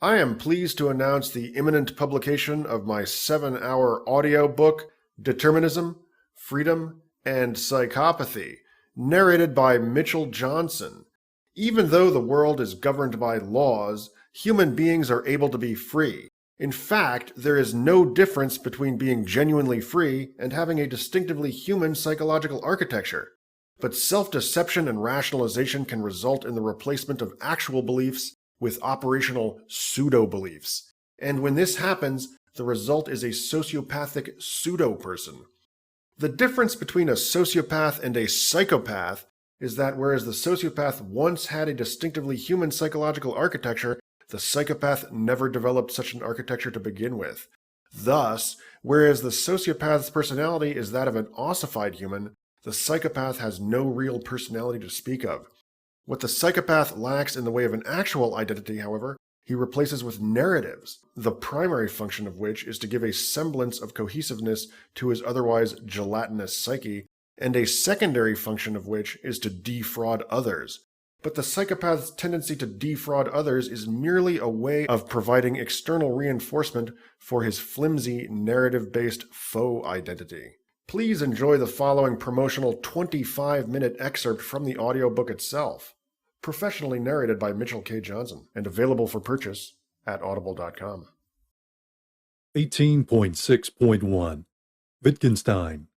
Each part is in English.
I am pleased to announce the imminent publication of my 7-hour audio book, Determinism, Freedom, and Psychopathy, narrated by Mitchell Johnson. Even though the world is governed by laws, human beings are able to be free. In fact, there is no difference between being genuinely free and having a distinctively human psychological architecture. But self-deception and rationalization can result in the replacement of actual beliefs with operational pseudo-beliefs. And when this happens, the result is a sociopathic pseudo-person. The difference between a sociopath and a psychopath is that whereas the sociopath once had a distinctively human psychological architecture, the psychopath never developed such an architecture to begin with. Thus, whereas the sociopath's personality is that of an ossified human, the psychopath has no real personality to speak of. What the psychopath lacks in the way of an actual identity, however, he replaces with narratives, the primary function of which is to give a semblance of cohesiveness to his otherwise gelatinous psyche, and a secondary function of which is to defraud others. But the psychopath's tendency to defraud others is merely a way of providing external reinforcement for his flimsy, narrative-based faux identity. Please enjoy the following promotional 25-minute excerpt from the audiobook itself, professionally narrated by Mitchell K. Johnson, and available for purchase at audible.com. 18.6.1 Wittgenstein.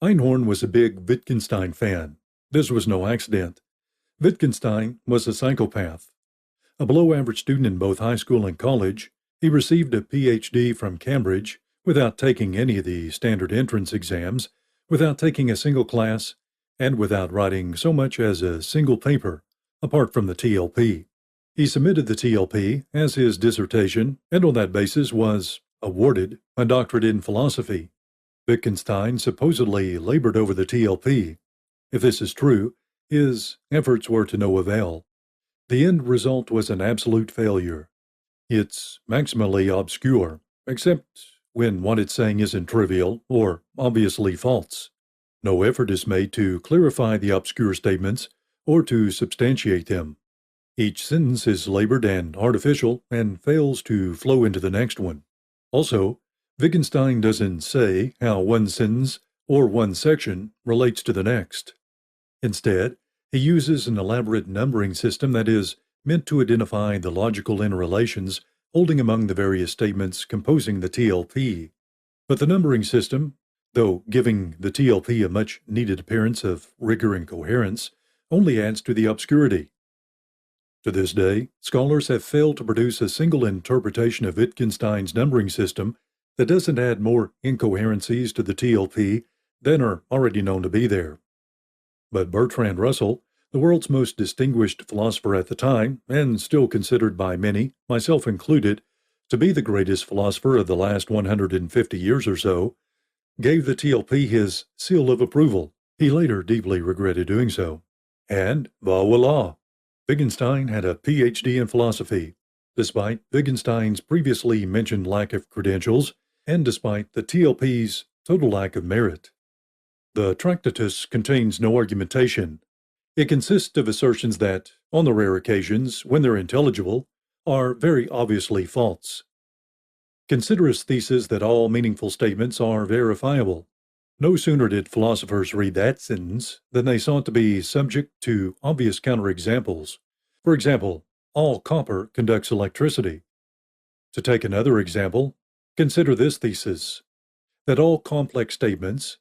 Einhorn was a big Wittgenstein fan. This was no accident. Wittgenstein was a psychopath. A below-average student in both high school and college, he received a Ph.D. from Cambridge without taking any of the standard entrance exams, without taking a single class, and without writing so much as a single paper, apart from the TLP. He submitted the TLP as his dissertation, and on that basis was awarded a doctorate in philosophy. Wittgenstein supposedly labored over the TLP. If this is true, his efforts were to no avail. The end result was an absolute failure. It's maximally obscure, except when what it's saying isn't trivial or obviously false. No effort is made to clarify the obscure statements or to substantiate them. Each sentence is labored and artificial and fails to flow into the next one. Also, Wittgenstein doesn't say how one sentence or one section relates to the next. Instead, he uses an elaborate numbering system that is meant to identify the logical interrelations holding among the various statements composing the TLP. But the numbering system, though giving the TLP a much-needed appearance of rigor and coherence, only adds to the obscurity. To this day, scholars have failed to produce a single interpretation of Wittgenstein's numbering system that doesn't add more incoherencies to the TLP than are already known to be there. But Bertrand Russell, the world's most distinguished philosopher at the time, and still considered by many, myself included, to be the greatest philosopher of the last 150 years or so, gave the TLP his seal of approval. He later deeply regretted doing so. And voila! Wittgenstein had a Ph.D. in philosophy, despite Wittgenstein's previously mentioned lack of credentials, and despite the TLP's total lack of merit. The Tractatus contains no argumentation. It consists of assertions that, on the rare occasions when they're intelligible, are very obviously false. Consider his thesis that all meaningful statements are verifiable. No sooner did philosophers read that sentence than they sought to be subject to obvious counterexamples. For example, all copper conducts electricity. To take another example, consider this thesis, that all complex statements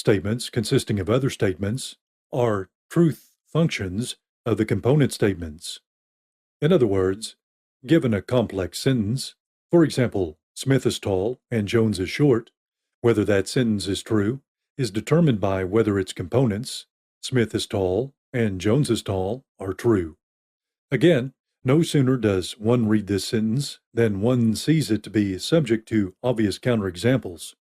consisting of other statements, are truth functions of the component statements. In other words, given a complex sentence, for example, Smith is tall and Jones is short, whether that sentence is true is determined by whether its components, Smith is tall and Jones is tall, are true. Again, no sooner does one read this sentence than one sees it to be subject to obvious counterexamples.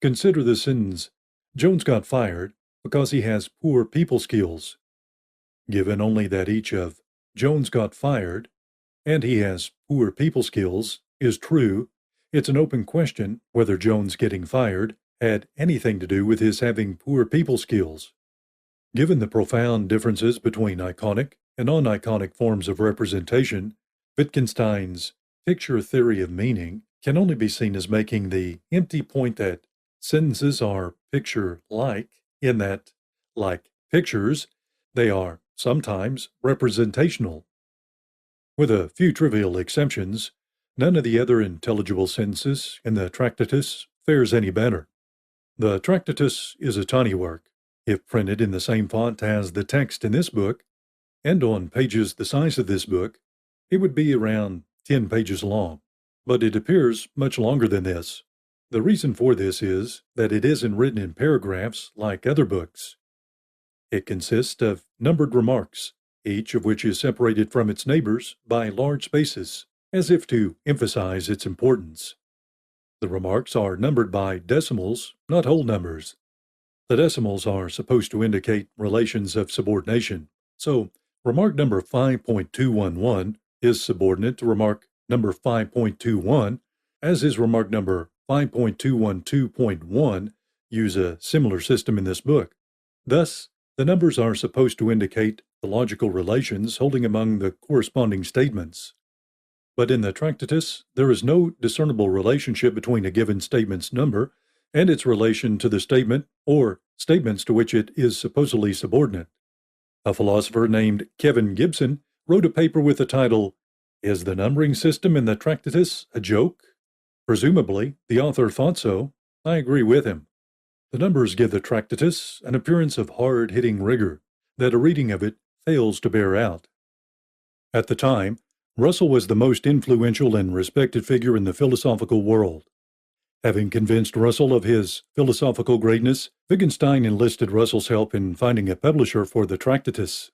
Consider the sentence, Jones got fired because he has poor people skills. Given only that each of Jones got fired and he has poor people skills is true, it's an open question whether Jones getting fired had anything to do with his having poor people skills. Given the profound differences between iconic and non-iconic forms of representation, Wittgenstein's picture theory of meaning can only be seen as making the empty point that sentences are picture-like, in that, like pictures, they are sometimes representational. With a few trivial exceptions, none of the other intelligible sentences in the Tractatus fares any better. The Tractatus is a tiny work. If printed in the same font as the text in this book, and on pages the size of this book, it would be around 10 pages long, but it appears much longer than this. The reason for this is that it isn't written in paragraphs like other books. It consists of numbered remarks, each of which is separated from its neighbors by large spaces, as if to emphasize its importance. The remarks are numbered by decimals, not whole numbers. The decimals are supposed to indicate relations of subordination, so remark number 5.211 is subordinate to remark number 5.21, as is remark number 5.212.1. Use a similar system in this book. Thus, the numbers are supposed to indicate the logical relations holding among the corresponding statements. But in the Tractatus, there is no discernible relationship between a given statement's number and its relation to the statement or statements to which it is supposedly subordinate. A philosopher named Kevin Gibson wrote a paper with the title, "Is the Numbering System in the Tractatus a Joke?" Presumably, the author thought so. I agree with him. The numbers give the Tractatus an appearance of hard-hitting rigor that a reading of it fails to bear out. At the time, Russell was the most influential and respected figure in the philosophical world. Having convinced Russell of his philosophical greatness, Wittgenstein enlisted Russell's help in finding a publisher for the Tractatus.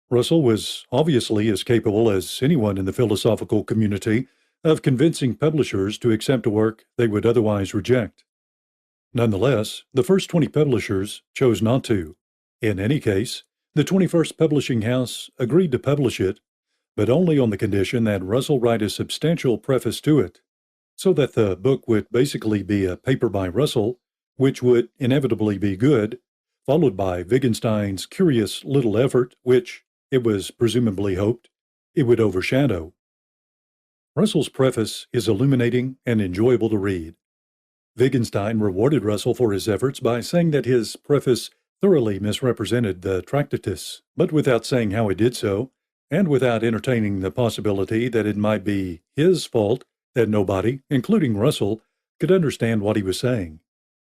Russell was obviously as capable as anyone in the philosophical community of convincing publishers to accept a work they would otherwise reject. Nonetheless, the first 20 publishers chose not to. In any case, the 21st publishing house agreed to publish it, but only on the condition that Russell write a substantial preface to it, so that the book would basically be a paper by Russell, which would inevitably be good, followed by Wittgenstein's curious little effort, which, it was presumably hoped, it would overshadow. Russell's preface is illuminating and enjoyable to read. Wittgenstein rewarded Russell for his efforts by saying that his preface thoroughly misrepresented the Tractatus, but without saying how it did so, and without entertaining the possibility that it might be his fault that nobody, including Russell, could understand what he was saying.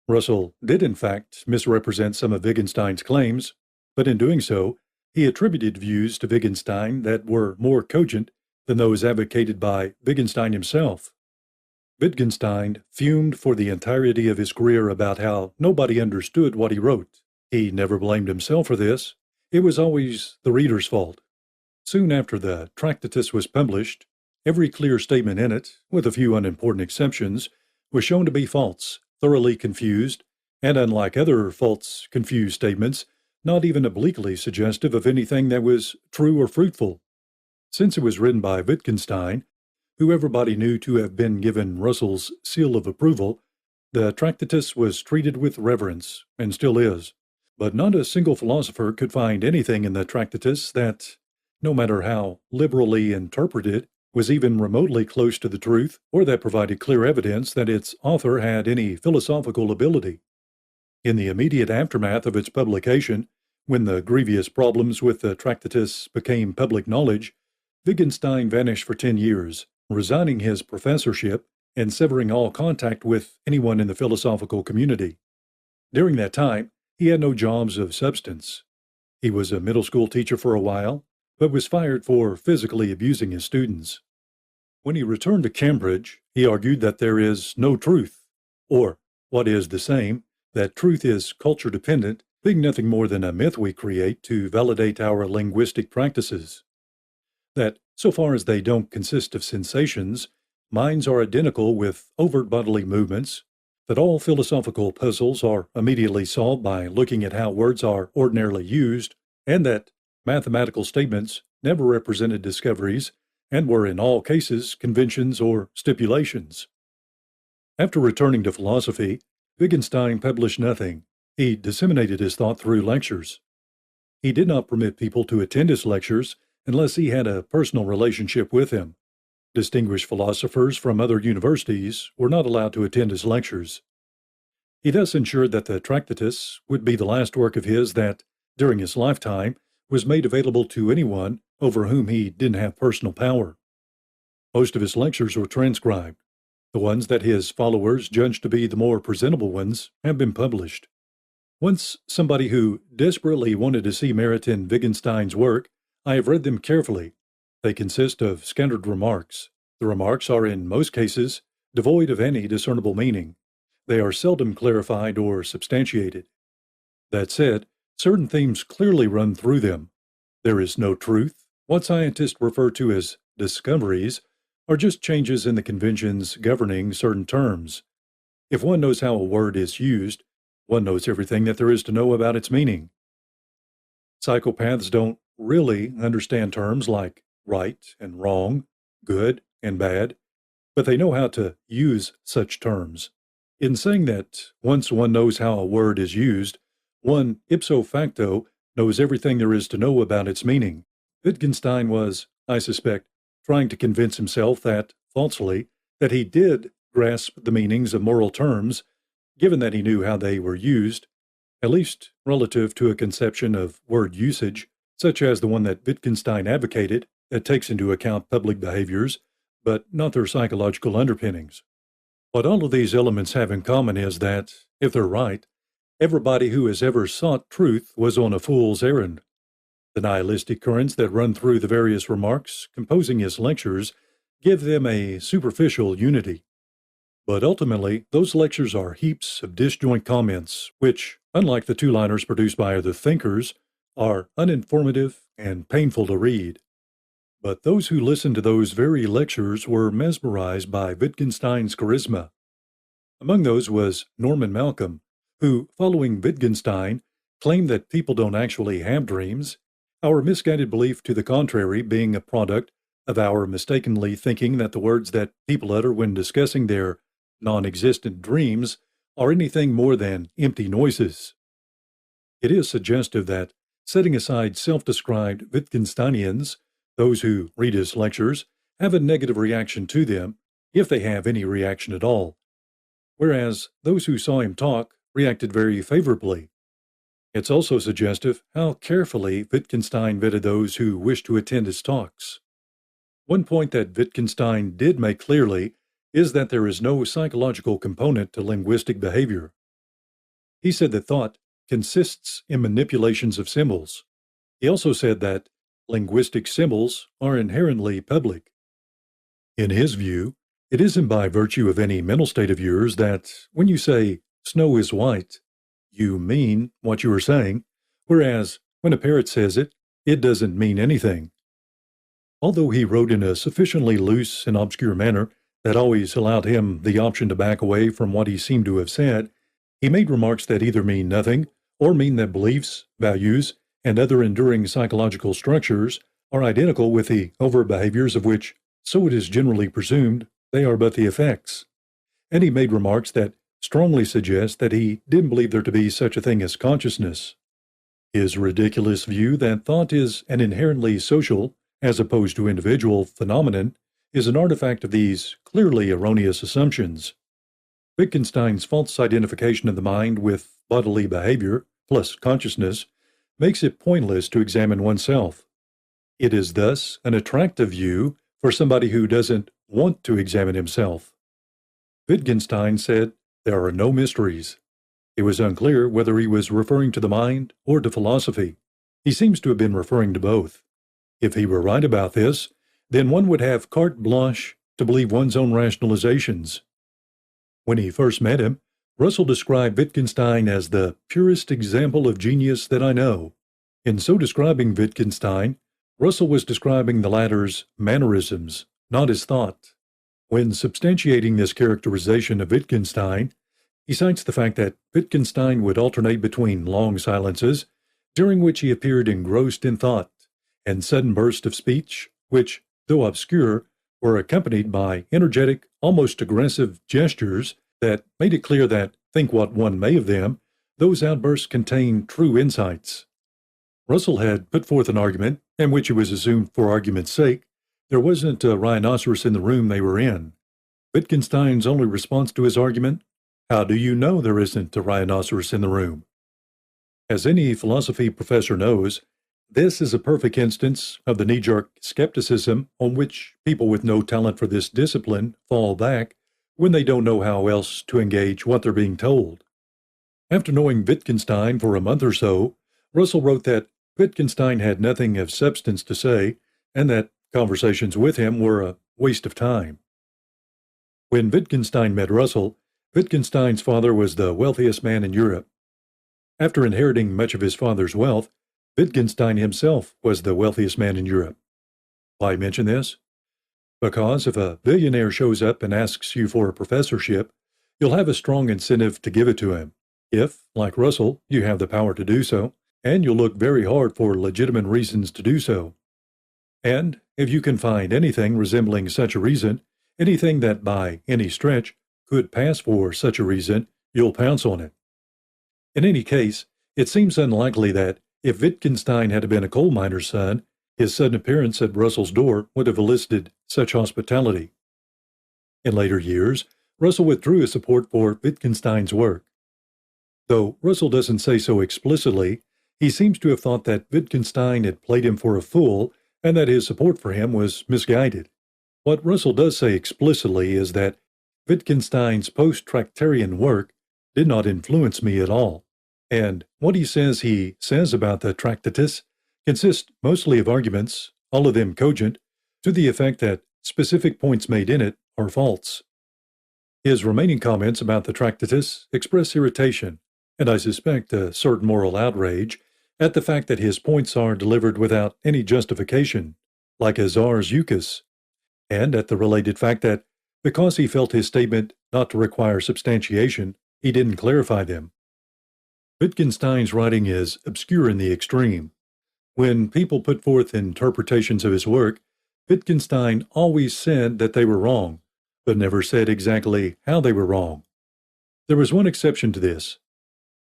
Russell did in fact misrepresent some of Wittgenstein's claims, but in doing so, he attributed views to Wittgenstein that were more cogent than those advocated by Wittgenstein himself. Wittgenstein fumed for the entirety of his career about how nobody understood what he wrote. He never blamed himself for this. It was always the reader's fault. Soon after the Tractatus was published, every clear statement in it, with a few unimportant exceptions, was shown to be false, thoroughly confused, and unlike other false, confused statements, not even obliquely suggestive of anything that was true or fruitful. Since it was written by Wittgenstein, who everybody knew to have been given Russell's seal of approval, the Tractatus was treated with reverence, and still is. But not a single philosopher could find anything in the Tractatus that, no matter how liberally interpreted, was even remotely close to the truth, or that provided clear evidence that its author had any philosophical ability. In the immediate aftermath of its publication, when the grievous problems with the Tractatus became public knowledge, Wittgenstein vanished for 10 years, resigning his professorship and severing all contact with anyone in the philosophical community. During that time, he had no jobs of substance. He was a middle school teacher for a while, but was fired for physically abusing his students. When he returned to Cambridge, he argued that there is no truth, or, what is the same, that truth is culture-dependent, being nothing more than a myth we create to validate our linguistic practices. That, so far as they don't consist of sensations, minds are identical with overt bodily movements, that all philosophical puzzles are immediately solved by looking at how words are ordinarily used, and that mathematical statements never represented discoveries and were in all cases conventions or stipulations. After returning to philosophy, Wittgenstein published nothing. He disseminated his thought through lectures. He did not permit people to attend his lectures unless he had a personal relationship with him. Distinguished philosophers from other universities were not allowed to attend his lectures. He thus ensured that the Tractatus would be the last work of his that, during his lifetime, was made available to anyone over whom he didn't have personal power. Most of his lectures were transcribed. The ones that his followers judged to be the more presentable ones have been published. Once somebody who desperately wanted to see merit in Wittgenstein's work, I have read them carefully. They consist of scattered remarks. The remarks are in most cases devoid of any discernible meaning. They are seldom clarified or substantiated. That said, certain themes clearly run through them. There is no truth. What scientists refer to as discoveries are just changes in the conventions governing certain terms. If one knows how a word is used, one knows everything that there is to know about its meaning. Psychopaths don't really understand terms like right and wrong, good and bad, but they know how to use such terms. In saying that once one knows how a word is used, one ipso facto knows everything there is to know about its meaning. Wittgenstein was, I suspect, trying to convince himself that, falsely, that he did grasp the meanings of moral terms, given that he knew how they were used, at least relative to a conception of word usage, such as the one that Wittgenstein advocated, that takes into account public behaviors, but not their psychological underpinnings. What all of these elements have in common is that, if they're right, everybody who has ever sought truth was on a fool's errand. The nihilistic currents that run through the various remarks composing his lectures give them a superficial unity. But ultimately, those lectures are heaps of disjoint comments, which, unlike the two-liners produced by other thinkers, are uninformative and painful to read. But those who listened to those very lectures were mesmerized by Wittgenstein's charisma. Among those was Norman Malcolm, who, following Wittgenstein, claimed that people don't actually have dreams, our misguided belief to the contrary being a product of our mistakenly thinking that the words that people utter when discussing their non-existent dreams are anything more than empty noises. It is suggestive that, setting aside self-described Wittgensteinians, those who read his lectures have a negative reaction to them, if they have any reaction at all, whereas those who saw him talk reacted very favorably. It's also suggestive how carefully Wittgenstein vetted those who wished to attend his talks. One point that Wittgenstein did make clearly is that there is no psychological component to linguistic behavior. He said that thought consists in manipulations of symbols. He also said that linguistic symbols are inherently public. In his view, it isn't by virtue of any mental state of yours that, when you say, "snow is white," you mean what you are saying, whereas when a parrot says it, it doesn't mean anything. Although he wrote in a sufficiently loose and obscure manner that always allowed him the option to back away from what he seemed to have said, he made remarks that either mean nothing or mean that beliefs, values, and other enduring psychological structures are identical with the overt behaviors of which, so it is generally presumed, they are but the effects. And he made remarks that strongly suggest that he didn't believe there to be such a thing as consciousness. His ridiculous view that thought is an inherently social, as opposed to individual, phenomenon is an artifact of these clearly erroneous assumptions. Wittgenstein's false identification of the mind with bodily behavior, plus consciousness, makes it pointless to examine oneself. It is thus an attractive view for somebody who doesn't want to examine himself. Wittgenstein said there are no mysteries. It was unclear whether he was referring to the mind or to philosophy. He seems to have been referring to both. If he were right about this, then one would have carte blanche to believe one's own rationalizations. When he first met him, Russell described Wittgenstein as the purest example of genius that I know. In so describing Wittgenstein, Russell was describing the latter's mannerisms, not his thought. When substantiating this characterization of Wittgenstein, he cites the fact that Wittgenstein would alternate between long silences, during which he appeared engrossed in thought, and sudden bursts of speech, which, though obscure, were accompanied by energetic, almost aggressive gestures that made it clear that, think what one may of them, those outbursts contained true insights. Russell had put forth an argument in which it was assumed for argument's sake there wasn't a rhinoceros in the room they were in. Wittgenstein's only response to his argument: how do you know there isn't a rhinoceros in the room? As any philosophy professor knows, this is a perfect instance of the knee-jerk skepticism on which people with no talent for this discipline fall back when they don't know how else to engage what they're being told. After knowing Wittgenstein for a month or so, Russell wrote that Wittgenstein had nothing of substance to say and that conversations with him were a waste of time. When Wittgenstein met Russell, Wittgenstein's father was the wealthiest man in Europe. After inheriting much of his father's wealth, Wittgenstein himself was the wealthiest man in Europe. Why mention this? Because if a billionaire shows up and asks you for a professorship, you'll have a strong incentive to give it to him, if, like Russell, you have the power to do so, and you'll look very hard for legitimate reasons to do so. And if you can find anything resembling such a reason, anything that by any stretch could pass for such a reason, you'll pounce on it. In any case, it seems unlikely that if Wittgenstein had been a coal miner's son, his sudden appearance at Russell's door would have elicited such hospitality. In later years, Russell withdrew his support for Wittgenstein's work. Though Russell doesn't say so explicitly, he seems to have thought that Wittgenstein had played him for a fool and that his support for him was misguided. What Russell does say explicitly is that Wittgenstein's post-tractarian work did not influence me at all, and what he says about the Tractatus consists mostly of arguments, all of them cogent, to the effect that specific points made in it are false. His remaining comments about the Tractatus express irritation, and I suspect a certain moral outrage, at the fact that his points are delivered without any justification, like a czar's ukase, and at the related fact that, because he felt his statement not to require substantiation, he didn't clarify them. Wittgenstein's writing is obscure in the extreme. When people put forth interpretations of his work, Wittgenstein always said that they were wrong, but never said exactly how they were wrong. There was one exception to this.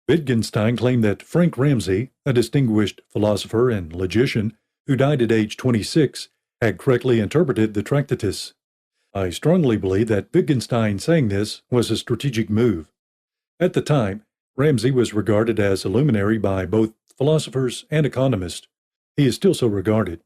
Wittgenstein claimed that Frank Ramsey, a distinguished philosopher and logician who died at age 26, had correctly interpreted the Tractatus. I strongly believe that Wittgenstein saying this was a strategic move. At the time, Ramsey was regarded as a luminary by both philosophers and economists. He is still so regarded.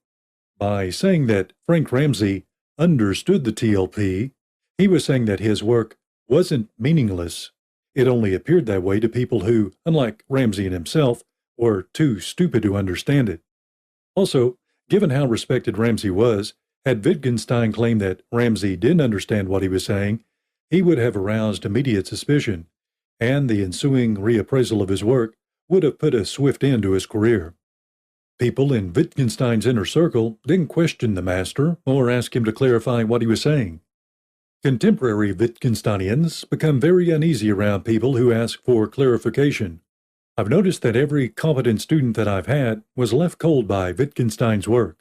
By saying that Frank Ramsey understood the TLP, he was saying that his work wasn't meaningless. It only appeared that way to people who, unlike Ramsey and himself, were too stupid to understand it. Also, given how respected Ramsey was, had Wittgenstein claimed that Ramsey didn't understand what he was saying, he would have aroused immediate suspicion, and the ensuing reappraisal of his work would have put a swift end to his career. People in Wittgenstein's inner circle didn't question the master or ask him to clarify what he was saying. Contemporary Wittgensteinians become very uneasy around people who ask for clarification. I've noticed that every competent student that I've had was left cold by Wittgenstein's work.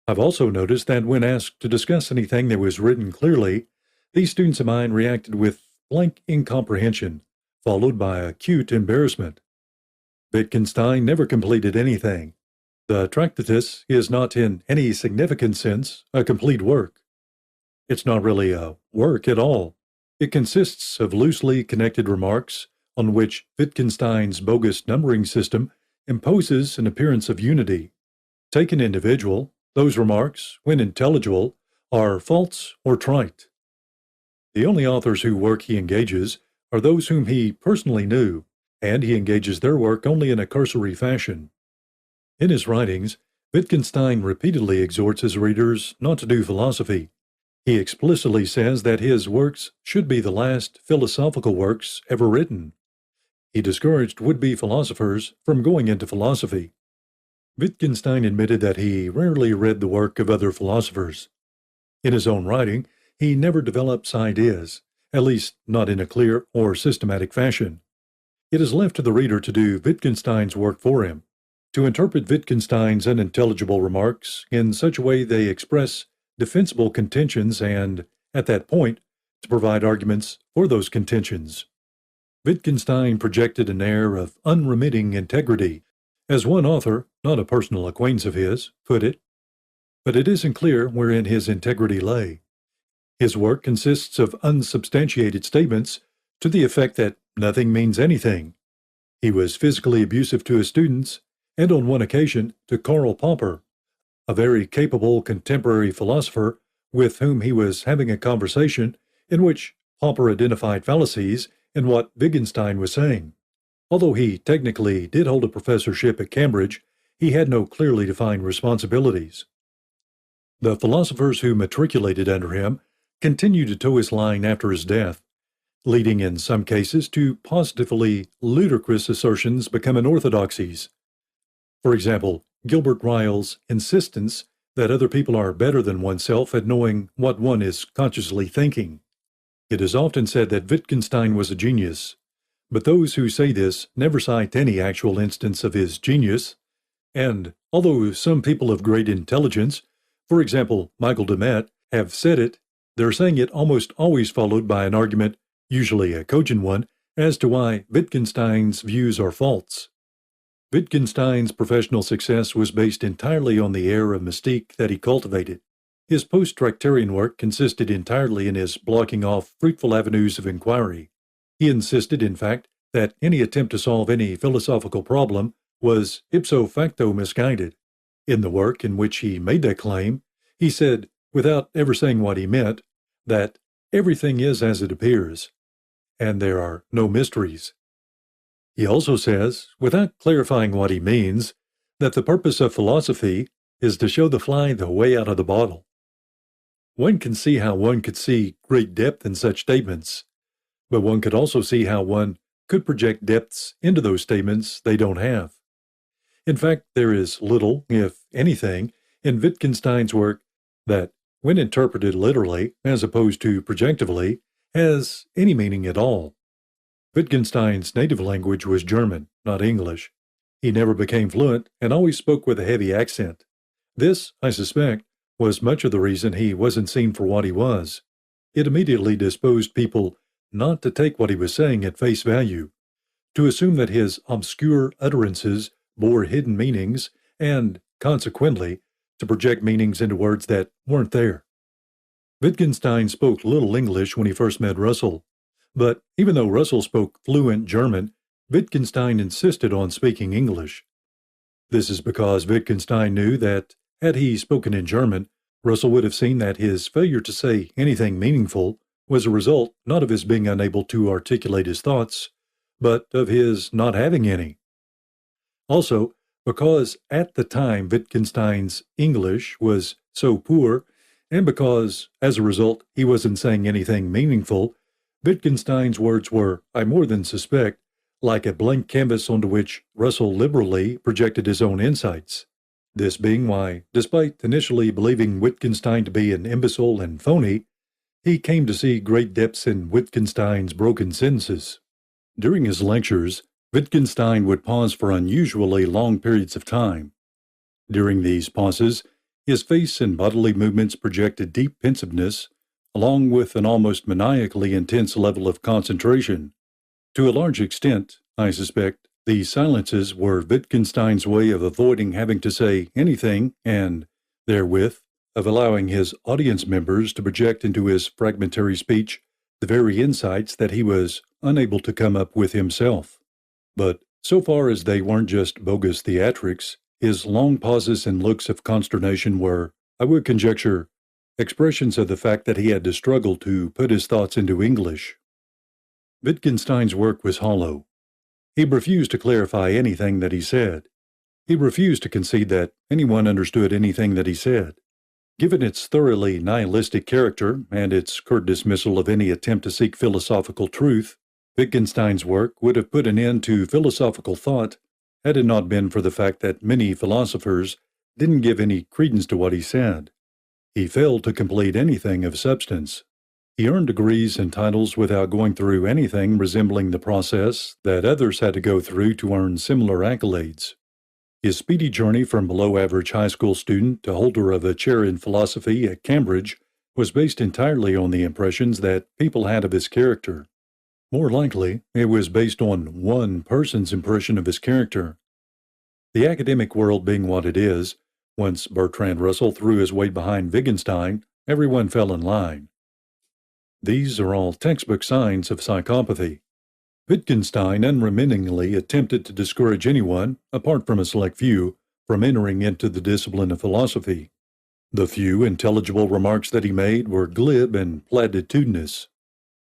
I've also noticed that when asked to discuss anything that was written clearly, these students of mine reacted with blank incomprehension, followed by acute embarrassment. Wittgenstein never completed anything. The Tractatus is not in any significant sense a complete work. It's not really a work at all. It consists of loosely connected remarks on which Wittgenstein's bogus numbering system imposes an appearance of unity. Taken individual, those remarks, when intelligible, are false or trite. The only authors whose work he engages are those whom he personally knew, and he engages their work only in a cursory fashion. In his writings, Wittgenstein repeatedly exhorts his readers not to do philosophy. He explicitly says that his works should be the last philosophical works ever written. He discouraged would-be philosophers from going into philosophy. Wittgenstein admitted that he rarely read the work of other philosophers. In his own writing, he never develops ideas, at least not in a clear or systematic fashion. It is left to the reader to do Wittgenstein's work for him, to interpret Wittgenstein's unintelligible remarks in such a way they express defensible contentions and, at that point, to provide arguments for those contentions. Wittgenstein projected an air of unremitting integrity, As one author, not a personal acquaintance of his, put it, but it isn't clear wherein his integrity lay. His work consists of unsubstantiated statements to the effect that nothing means anything. He was physically abusive to his students, and on one occasion to Karl Popper, a very capable contemporary philosopher with whom he was having a conversation in which Popper identified fallacies in what Wittgenstein was saying. Although he technically did hold a professorship at Cambridge, he had no clearly defined responsibilities. The philosophers who matriculated under him continued to toe his line after his death, leading in some cases to positively ludicrous assertions becoming orthodoxies. For example, Gilbert Ryle's insistence that other people are better than oneself at knowing what one is consciously thinking. It is often said that Wittgenstein was a genius, but those who say this never cite any actual instance of his genius, and although some people of great intelligence, for example Michael Demet, have said it, they're saying it almost always followed by an argument, usually a cogent one, as to why Wittgenstein's views are false. Wittgenstein's professional success was based entirely on the air of mystique that he cultivated. His post-tractarian work consisted entirely in his blocking off fruitful avenues of inquiry. He insisted, in fact, that any attempt to solve any philosophical problem was ipso facto misguided. In the work in which he made that claim, he said, without ever saying what he meant, that everything is as it appears, and there are no mysteries. He also says, without clarifying what he means, that the purpose of philosophy is to show the fly the way out of the bottle. One can see how one could see great depth in such statements, but one could also see how one could project depths into those statements they don't have. In fact, there is little, if anything, in Wittgenstein's work that, when interpreted literally as opposed to projectively, has any meaning at all. Wittgenstein's native language was German, not English. He never became fluent and always spoke with a heavy accent. This, I suspect, was much of the reason he wasn't seen for what he was. It immediately disposed people not to take what he was saying at face value, to assume that his obscure utterances bore hidden meanings, and, consequently, to project meanings into words that weren't there. Wittgenstein spoke little English when he first met Russell, but even though Russell spoke fluent German, Wittgenstein insisted on speaking English. This is because Wittgenstein knew that, had he spoken in German, Russell would have seen that his failure to say anything meaningful was a result not of his being unable to articulate his thoughts, but of his not having any. Also, because at the time Wittgenstein's English was so poor, and because, as a result, he wasn't saying anything meaningful, Wittgenstein's words were, I more than suspect, like a blank canvas onto which Russell liberally projected his own insights. This being why, despite initially believing Wittgenstein to be an imbecile and phony, he came to see great depths in Wittgenstein's broken sentences. During his lectures, Wittgenstein would pause for unusually long periods of time. During these pauses, his face and bodily movements projected deep pensiveness, along with an almost maniacally intense level of concentration. To a large extent, I suspect, these silences were Wittgenstein's way of avoiding having to say anything and, therewith, of allowing his audience members to project into his fragmentary speech the very insights that he was unable to come up with himself. But so far as they weren't just bogus theatrics, his long pauses and looks of consternation were, I would conjecture, expressions of the fact that he had to struggle to put his thoughts into English. Wittgenstein's work was hollow. He refused to clarify anything that he said. He refused to concede that anyone understood anything that he said. Given its thoroughly nihilistic character and its curt dismissal of any attempt to seek philosophical truth, Wittgenstein's work would have put an end to philosophical thought had it not been for the fact that many philosophers didn't give any credence to what he said. He failed to complete anything of substance. He earned degrees and titles without going through anything resembling the process that others had to go through to earn similar accolades. His speedy journey from below-average high school student to holder of a chair in philosophy at Cambridge was based entirely on the impressions that people had of his character. More likely, it was based on one person's impression of his character. The academic world being what it is, once Bertrand Russell threw his weight behind Wittgenstein, everyone fell in line. These are all textbook signs of psychopathy. Wittgenstein unremittingly attempted to discourage anyone, apart from a select few, from entering into the discipline of philosophy. The few intelligible remarks that he made were glib and platitudinous.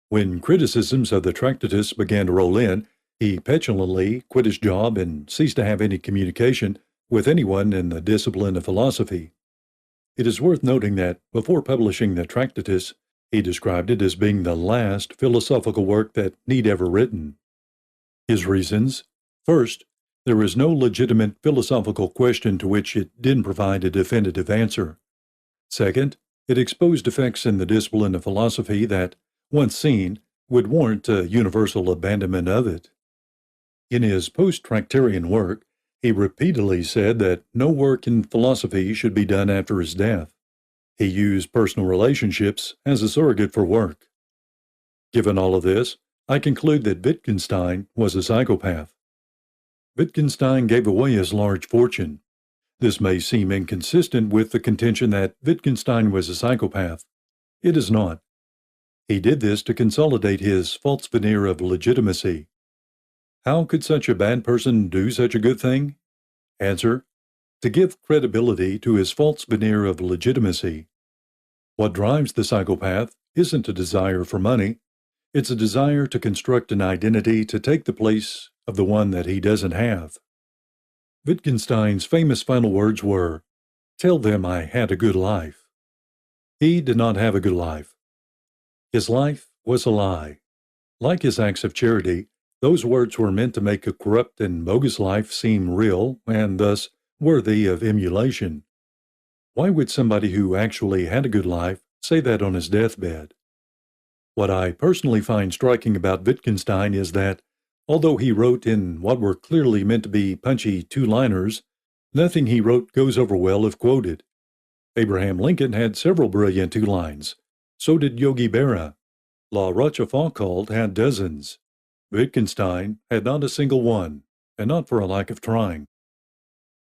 When criticisms of the Tractatus began to roll in, he petulantly quit his job and ceased to have any communication with anyone in the discipline of philosophy. It is worth noting that before publishing the Tractatus, he described it as being the last philosophical work that need ever written. His reasons: first, there is no legitimate philosophical question to which it didn't provide a definitive answer. Second, it exposed defects in the discipline of philosophy that, once seen, would warrant a universal abandonment of it. In his post-tractarian work, he repeatedly said that no work in philosophy should be done after his death. He used personal relationships as a surrogate for work. Given all of this, I conclude that Wittgenstein was a psychopath. Wittgenstein gave away his large fortune. This may seem inconsistent with the contention that Wittgenstein was a psychopath. It is not. He did this to consolidate his false veneer of legitimacy. How could such a bad person do such a good thing? Answer: to give credibility to his false veneer of legitimacy. What drives the psychopath isn't a desire for money. It's a desire to construct an identity to take the place of the one that he doesn't have. Wittgenstein's famous final words were, "Tell them I had a good life." He did not have a good life. His life was a lie. Like his acts of charity, those words were meant to make a corrupt and bogus life seem real and thus worthy of emulation. Why would somebody who actually had a good life say that on his deathbed? What I personally find striking about Wittgenstein is that, although he wrote in what were clearly meant to be punchy two-liners, nothing he wrote goes over well if quoted. Abraham Lincoln had several brilliant two-lines. So did Yogi Berra. La Rochefoucauld had dozens. Wittgenstein had not a single one, and not for a lack of trying.